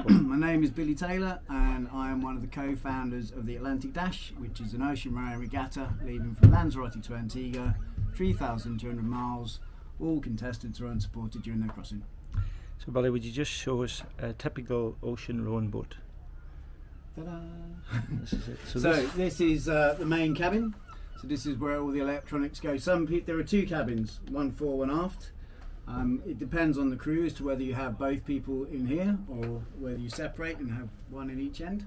My name is Billy Taylor, and I am one of the co-founders of the Atlantic Dash, which is an ocean rowing regatta leaving from Lanzarote to Antigua, 3,200 miles. All contestants are unsupported during their crossing. So Billy, would you just show us a typical ocean rowing boat? Ta-da! This is it. So this is the main cabin. So this is where all the electronics go. There are two cabins, one fore, one aft. It depends on the crew as to whether you have both people in here or whether you separate and have one in each end.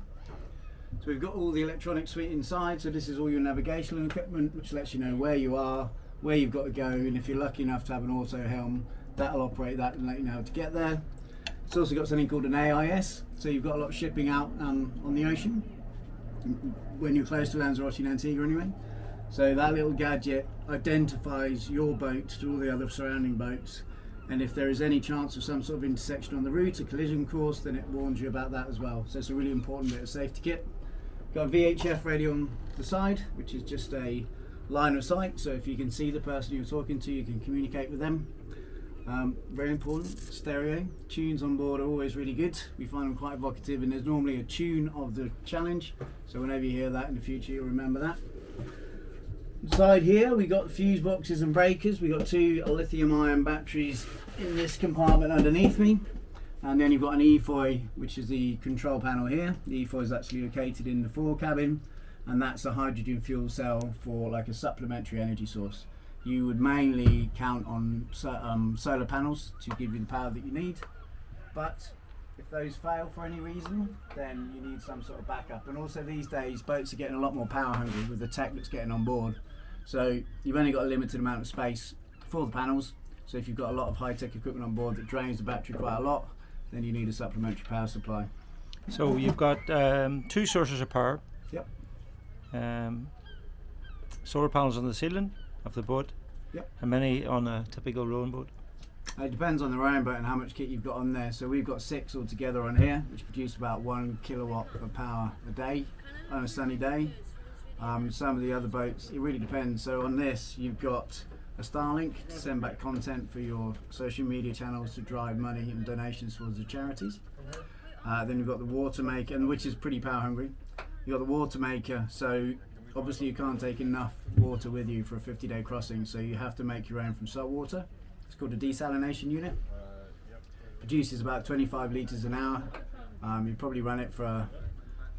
So we've got all the electronic suite inside. So this is all your navigational equipment, which lets you know where you are, where you've got to go, and if you're lucky enough to have an auto helm, that'll operate that and let you know how to get there. It's also got something called an AIS, so you've got a lot of shipping out on the ocean when you're close to Lanzarote and Antigua anyway. So that little gadget identifies your boat to all the other surrounding boats, and if there is any chance of some sort of intersection on the route, a collision course, then it warns you about that as well. So it's a really important bit of safety kit. Got a VHF radio on the side, which is just a line of sight, so if you can see the person you're talking to, you can communicate with them. Very important. Stereo tunes on board are always really good. We find them quite evocative, and there's normally a tune of the challenge, so whenever you hear that in the future, you'll remember that. Inside here we got fuse boxes and breakers. We got two lithium-ion batteries in this compartment underneath me, and then you've got an EFOI, which is the control panel here. The EFOI is actually located in the fore cabin, and that's a hydrogen fuel cell for like a supplementary energy source. You would mainly count on solar panels to give you the power that you need, but if those fail for any reason, then you need some sort of backup. And also these days, boats are getting a lot more power hungry with the tech that's getting on board. So you've only got a limited amount of space for the panels. So if you've got a lot of high-tech equipment on board that drains the battery quite a lot, then you need a supplementary power supply. So you've got two sources of power. Yep. Solar panels on the ceiling of the boat. Yep. How many on a typical rowing boat? It depends on the rowing boat and how much kit you've got on there. So we've got 6 altogether on here, which produce about 1 kilowatt of power a day on a sunny day. Some of the other boats, it really depends. So on this, you've got a Starlink to send back content for your social media channels to drive money and donations towards the charities. Then you've got the water maker, and which is pretty power hungry. You've got the water maker, so obviously you can't take enough water with you for a 50-day crossing, so you have to make your own from salt water. It's called a desalination unit. Produces about 25 litres an hour. You probably run it for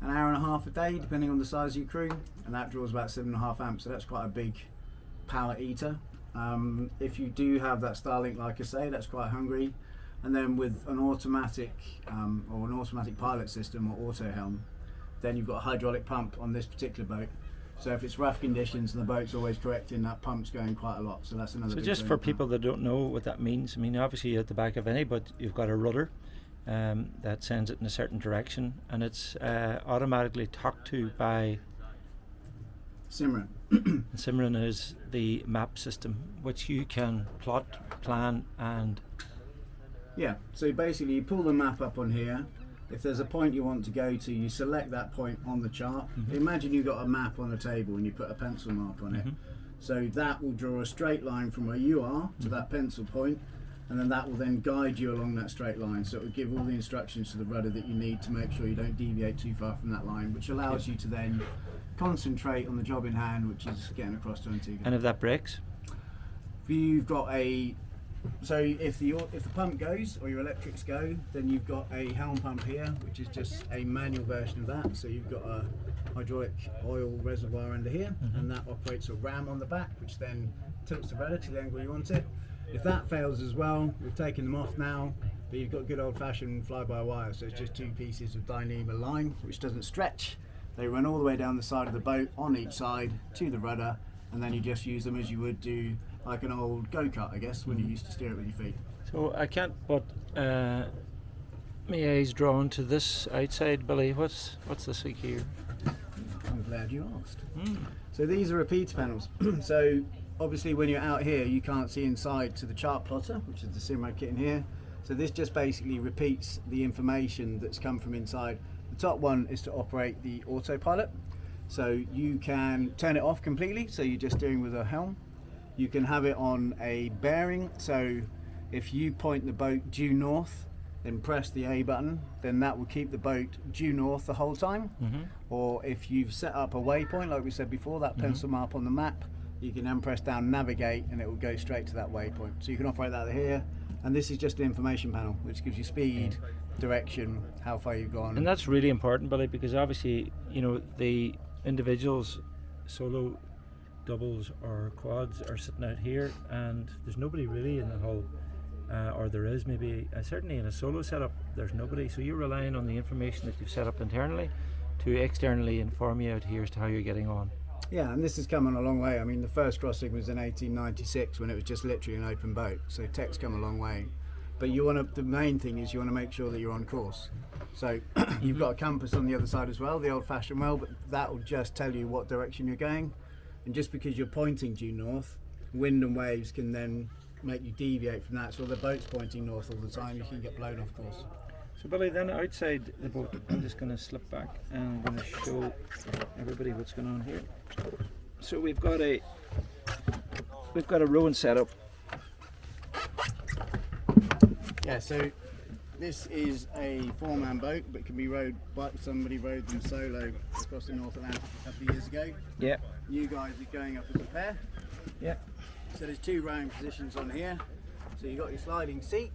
an hour and a half a day, depending on the size of your crew, and that draws about 7.5 amps, so that's quite a big power eater. If you do have that Starlink, like I say, that's quite hungry. And then with an automatic or an automatic pilot system or auto helm, then you've got a hydraulic pump on this particular boat. So if it's rough conditions and the boat's always correcting, that pump's going quite a lot. So that's another. So big just thing. for people that don't know what that means, I mean, obviously at the back of any boat you've got a rudder that sends it in a certain direction, and it's automatically talked to by Simran. Simran is the map system which you can plot, plan, and Yeah. So basically, you pull the map up on here. If there's a point you want to go to, you select that point on the chart. Imagine you've got a map on the table and you put a pencil mark on it. So that will draw a straight line from where you are to that pencil point, and then that will then guide you along that straight line. So it will give all the instructions to the rudder that you need to make sure you don't deviate too far from that line, which allows you to then concentrate on the job in hand, which is getting across to Antigua. if that breaks, You've got so if the pump goes or your electrics go, then you've got a helm pump here, which is just a manual version of that. So you've got a hydraulic oil reservoir under here, and that operates a ram on the back, which then tilts the rudder to the angle you want it. If that fails as well, we've taken them off now, but you've got good old-fashioned fly-by-wire. So it's just 2 pieces of Dyneema line, which doesn't stretch. They run all the way down the side of the boat on each side to the rudder, and then you just use them as you would do like an old go-kart, I guess, when you used to steer it with your feet. so I can't but my eyes drawn to this outside, Billy. What's this like here? I'm glad you asked. So these are repeater panels. So obviously when you're out here, you can't see inside to the chart plotter, which is the Simran kit in here. So this just basically repeats the information that's come from inside. The top one is to operate the autopilot. So you can turn it off completely, so you're just steering with a helm. You can have it on a bearing, so if you point the boat due north, then press the A button, then that will keep the boat due north the whole time. Or if you've set up a waypoint, like we said before, that pencil mark on the map, you can then press down navigate and it will go straight to that waypoint. So you can operate that here, and this is just an information panel which gives you speed, direction, how far you've gone. And that's really important, Billy, because obviously, you know, the individuals, solo, doubles or quads are sitting out here and there's nobody really in the hull, or there is maybe, certainly in a solo setup, there's nobody. So you're relying on the information that you've set up internally to externally inform you out here as to how you're getting on. Yeah, and this has come on a long way. I mean, the first crossing was in 1896 when it was just literally an open boat. So tech's come a long way. But you want to, the main thing is you want to make sure that you're on course. So you've got a compass on the other side as well, the old-fashioned well, but that will just tell you what direction you're going. And just because you're pointing due north, wind and waves can then make you deviate from that. So the boat's pointing north all the time, you can get blown off course. So Billy, then outside the boat, I'm just going to slip back and I'm going to show everybody what's going on here. So we've got a rowing setup. Yeah, so this is a 4-man boat, but can be rowed by somebody rowed them solo across the North Atlantic a couple of years ago. Yeah. You guys are going up as a pair. Yeah. So there's 2 rowing positions on here. So you've got your sliding seat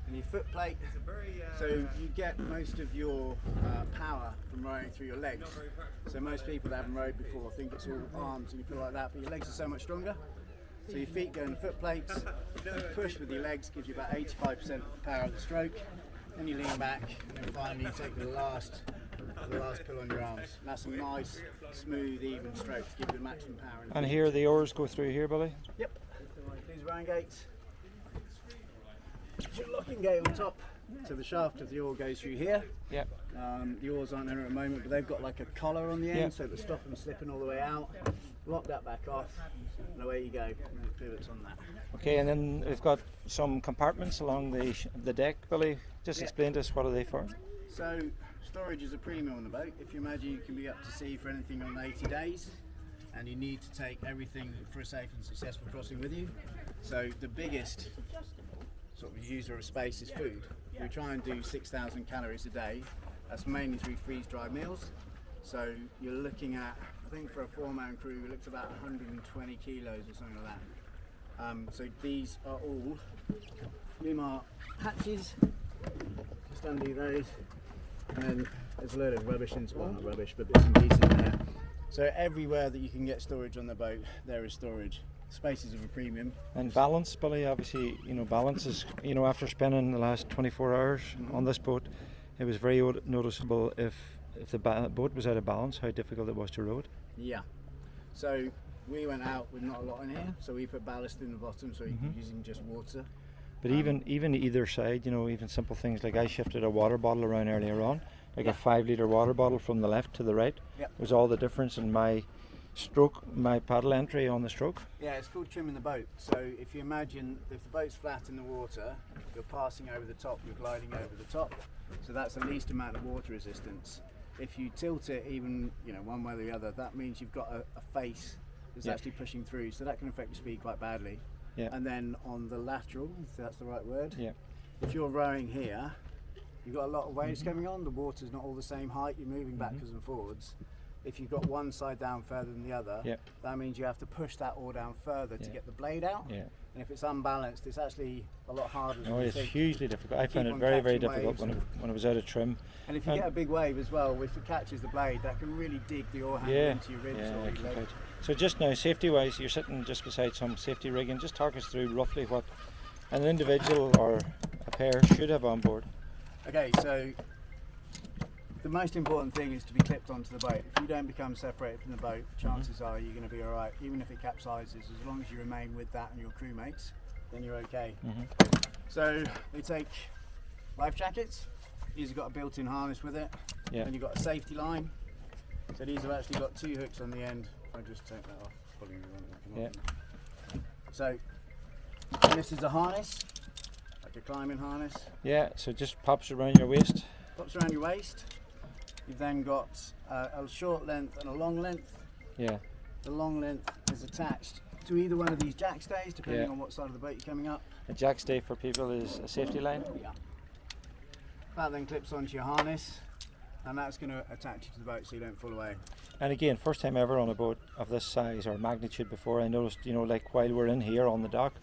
and your foot plate. So you get most of your power from rowing through your legs. So most people that haven't rowed before think it's all arms and you feel like that, but your legs are so much stronger. So your feet go in the foot plates, you push with your legs, gives you about 85% of the power of the stroke. Then you lean back, and then finally you take the last pull on your arms. And that's a nice, smooth, even stroke to give you the maximum power. And here the oars go through here, Billy? Yep. These rowing gates. Your locking gate on top. So the shaft of the oar goes through here. Yep. The oars aren't there at the moment, but they've got like a collar on the end, so to stop them slipping all the way out. Lock that back off, and away you go. And the pivots on that. Okay, and then we've got some compartments along the deck, Billy. Just explain to us, what are they for? So storage is a premium on the boat. If you imagine you can be up to sea for anything on 80 days, and you need to take everything for a safe and successful crossing with you. So the biggest sort of user of space is food. We try and do 6,000 calories a day. That's mainly through freeze-dried meals. So you're looking at, I think for a 4-man crew, it looks about 120 kilos or something like that. So these are all Newmar hatches, just undo those, and then there's a load of rubbish in, well not rubbish, but bits and pieces in there. So everywhere that you can get storage on the boat, there is storage. Space is of a premium. And balance, Billy, obviously, you know, balance is, you know, after spending the last 24 hours on this boat, it was very noticeable if the boat was out of balance, how difficult it was to row it. Yeah. So we went out with not a lot in here, so we put ballast in the bottom, so you're using just water. But even either side, you know, even simple things like I shifted a water bottle around earlier on, like a 5-litre water bottle from the left to the right. Yep. Was all the difference in my stroke, my paddle entry on the stroke. Yeah, it's called trimming the boat. So if you imagine, if the boat's flat in the water, you're passing over the top, you're gliding over the top. So that's the least amount of water resistance. If you tilt it even, you know, one way or the other, that means you've got a face that's actually pushing through. So that can affect your speed quite badly. Yeah. And then on the lateral, if that's the right word, Yeah. if you're rowing here, you've got a lot of waves coming on, the water's not all the same height, you're moving backwards and forwards. If you've got one side down further than the other, that means you have to push that oar down further to get the blade out. Yeah. And if it's unbalanced, it's actually a lot harder than Oh, you it's think. hugely difficult. I found Keep it on very, very catching difficult waves. when it was out of trim. And if you get a big wave as well, if it catches the blade, that can really dig the oar handle into your ribs or your leg. So just now, safety-wise, you're sitting just beside some safety rigging. Just talk us through roughly what an individual or a pair should have on board. Okay, so the most important thing is to be clipped onto the boat. If you don't become separated from the boat, chances are you're going to be alright. Even if it capsizes, as long as you remain with that and your crewmates, then you're okay. So we take life jackets. These have got a built-in harness with it. Yeah. And you've got a safety line. So these have actually got 2 hooks on the end. If I just take that off, probably won't come off. So this is a harness, like a climbing harness. Yeah, so it just pops around your waist. Pops around your waist. You've then got a short length and a long length. Yeah. The long length is attached to either one of these jack stays, depending on what side of the boat you're coming up. A jack stay for people is a safety line. Yeah. That then clips onto your harness, and that's going to attach you to the boat so you don't fall away. And again, first time ever on a boat of this size or magnitude before. I noticed, like while we're in here on the dock,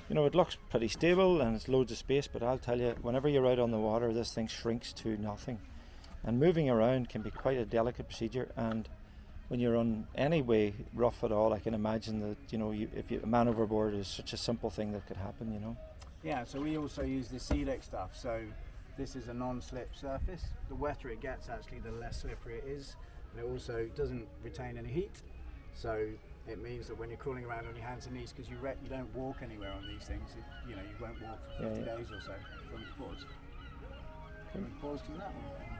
it looks pretty stable and it's loads of space, but I'll tell you, whenever you're out on the water, this thing shrinks to nothing. And moving around can be quite a delicate procedure, and when you're on any way rough at all, I can imagine that, if a man overboard is such a simple thing that could happen, Yeah, so we also use the Cedex stuff. So this is a non-slip surface. The wetter it gets, actually, the less slippery it is. And it also doesn't retain any heat. So it means that when you're crawling around on your hands and knees, because you don't walk anywhere on these things, you won't walk for 50 days or so. Do you want me to pause? Do you want me to pause to that one?